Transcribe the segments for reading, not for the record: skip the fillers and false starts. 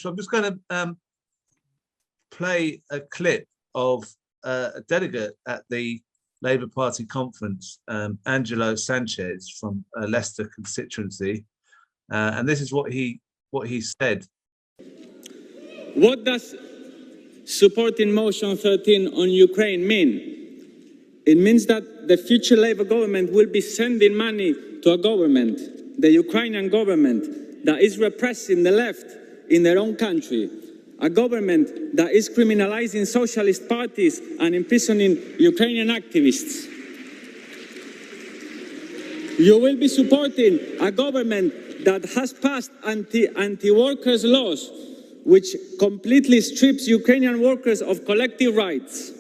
So I'm just going to play a clip of a delegate at the Labour Party conference, Angelo Sanchez from Leicester constituency, and this is what he said. What does supporting motion 13 on Ukraine mean? It means that the future Labour government will be sending money to a government, the Ukrainian government, that is repressing the left in their own country, a government that is criminalizing socialist parties and imprisoning Ukrainian activists. You will be supporting a government that has passed anti-workers laws, which completely strips Ukrainian workers of collective rights.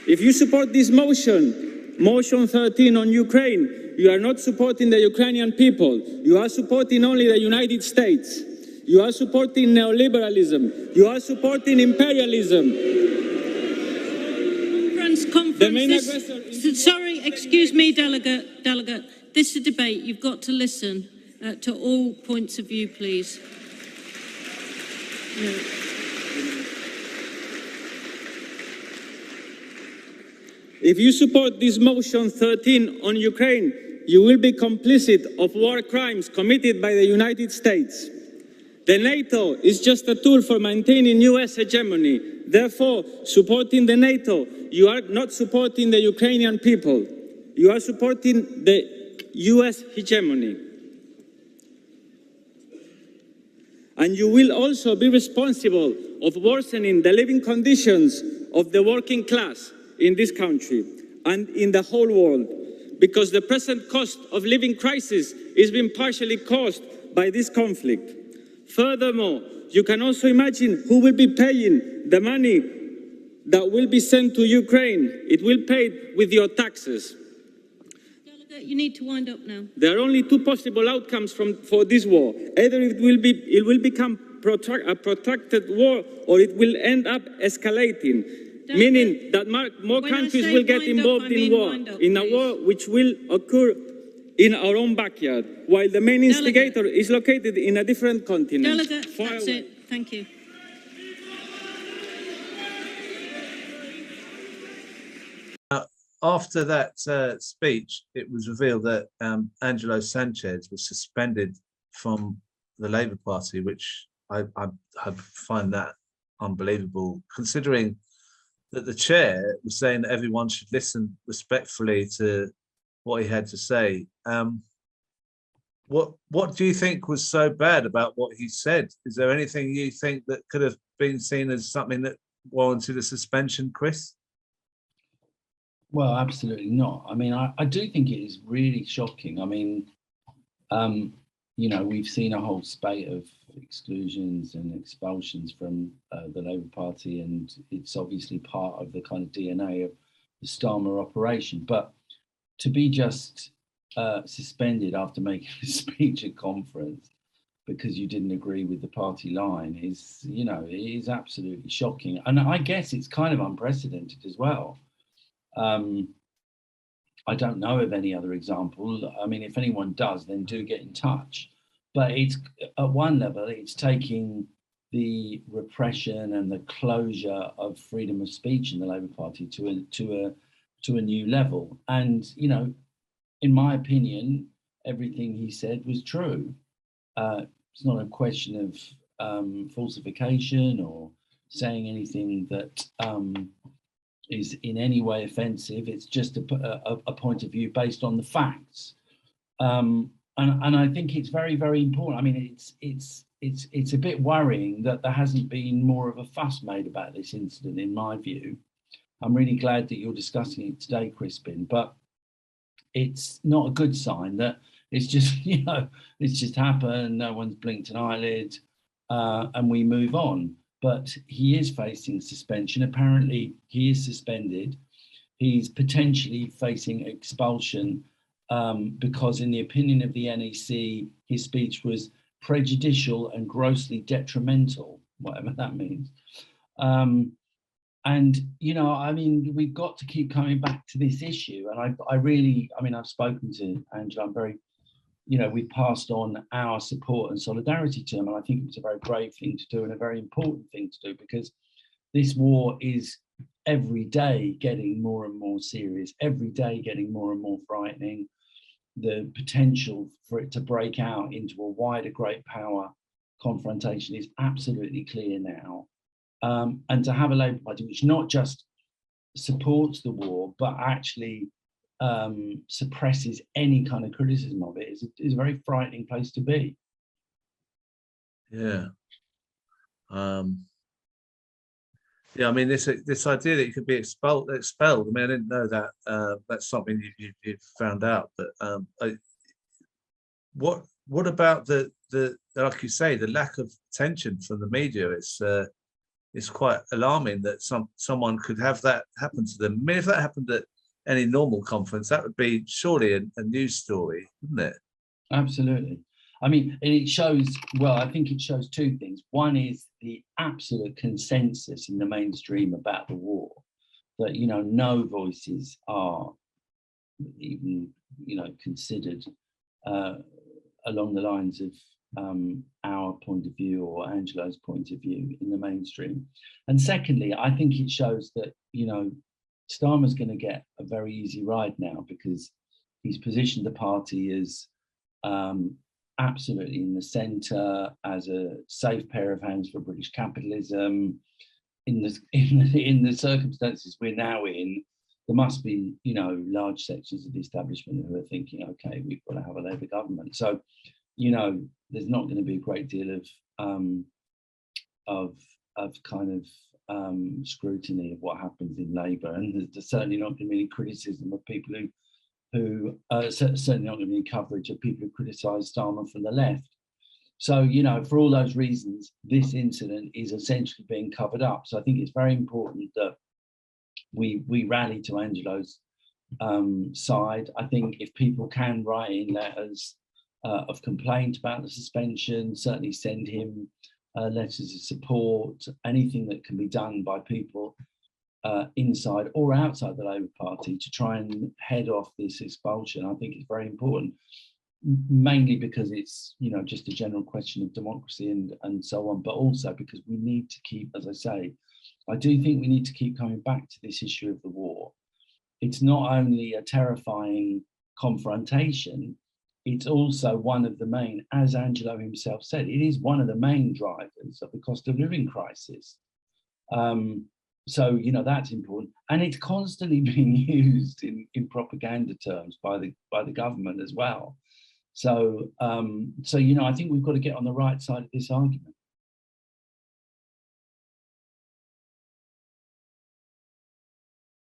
If you support this motion 13 on Ukraine, you are not supporting the Ukrainian people. You are supporting only the United States. You are supporting neoliberalism. You are supporting imperialism. Sorry, excuse me, delegate. This is a debate. You've got to listen to all points of view, please. No. If you support this motion 13 on Ukraine, you will be complicit of war crimes committed by the United States. The NATO is just a tool for maintaining US hegemony. Therefore, supporting the NATO, you are not supporting the Ukrainian people. You are supporting the US hegemony. And you will also be responsible of worsening the living conditions of the working class in this country and in the whole world, because the present cost of living crisis is being partially caused by this conflict. Furthermore, you can also imagine who will be paying the money that will be sent to Ukraine. It will be paid with your taxes. Delegate, you need to wind up now. There are only two possible outcomes for this war. Either it will become a protracted war, or it will end up escalating, meaning that more countries will get involved in war, in a war which will occur in our own backyard, while the main instigator is located in a different continent. Delegate, that's it. Thank you. After that speech, it was revealed that Angelo Sanchez was suspended from the Labour Party, which I find that unbelievable, considering that the chair was saying that everyone should listen respectfully to what he had to say. What do you think was so bad about what he said? Is there anything you think that could have been seen as something that warranted a suspension, Chris? Well, absolutely not. I mean, I do think it is really shocking. I mean, you know, we've seen a whole spate of exclusions and expulsions from the Labour Party, and it's obviously part of the kind of DNA of the Starmer operation. But to be just suspended after making a speech at conference because you didn't agree with the party line is, you know, it is absolutely shocking. And I guess it's kind of unprecedented as well. I don't know of any other example. I mean, if anyone does, then do get in touch. But it's at one level, it's taking the repression and the closure of freedom of speech in the Labour Party to a new level. And, you know, in my opinion, everything he said was true. It's not a question of falsification or saying anything that is in any way offensive. It's just a point of view based on the facts. And I think it's very, very important. I mean, it's a bit worrying that there hasn't been more of a fuss made about this incident, in my view. I'm really glad that you're discussing it today, Crispin, but it's not a good sign that it's just, you know, it's just happened, no one's blinked an eyelid, and we move on. But he is facing suspension. Apparently, he is suspended. He's potentially facing expulsion because, in the opinion of the NEC, his speech was prejudicial and grossly detrimental, whatever that means. And, you know, I mean, we've got to keep coming back to this issue. And I really, I mean, I've spoken to Angela. I'm very we passed on our support and solidarity to him. And I think it was a very brave thing to do and a very important thing to do, because this war is every day getting more and more serious, every day getting more and more frightening. The potential for it to break out into a wider great power confrontation is absolutely clear now. And to have a Labour Party which not just supports the war, but actually suppresses any kind of criticism of it is a very frightening place to be. Yeah. Yeah, I mean, this idea that you could be expelled. I mean, I didn't know that. That's something you found out. But what about the like you say, the lack of attention from the media? It's quite alarming that someone could have that happen to them. I mean, if that happened at any normal conference, that would be surely a news story, wouldn't it? Absolutely. I mean, it shows, well, I think it shows two things. One is the absolute consensus in the mainstream about the war, that, no voices are even, considered along the lines of our point of view or Angelo's point of view in the mainstream. And secondly, I think it shows that, Starmer's going to get a very easy ride now, because he's positioned the party as absolutely in the centre, as a safe pair of hands for British capitalism. In the circumstances we're now in, there must be, large sections of the establishment who are thinking, okay, we've got to have a Labour government. So, there's not going to be a great deal of kind of scrutiny of what happens in Labour, and there's certainly not going to be any criticism of people who certainly not going to be any coverage of people who criticise Starmer from the left. So, for all those reasons, this incident is essentially being covered up. So I think it's very important that we rally to Angelo's side. I think if people can write in letters of complaint about the suspension, certainly send him letters of support, anything that can be done by people inside or outside the Labour Party to try and head off this expulsion, I think is very important, mainly because it's, just a general question of democracy and so on, but also because we need to keep, as I say, I do think we need to keep coming back to this issue of the war. It's not only a terrifying confrontation, it's also one of the main, as Angelo himself said, it is one of the main drivers of the cost of living crisis. So, that's important. And it's constantly being used in propaganda terms by the government as well. So, I think we've got to get on the right side of this argument.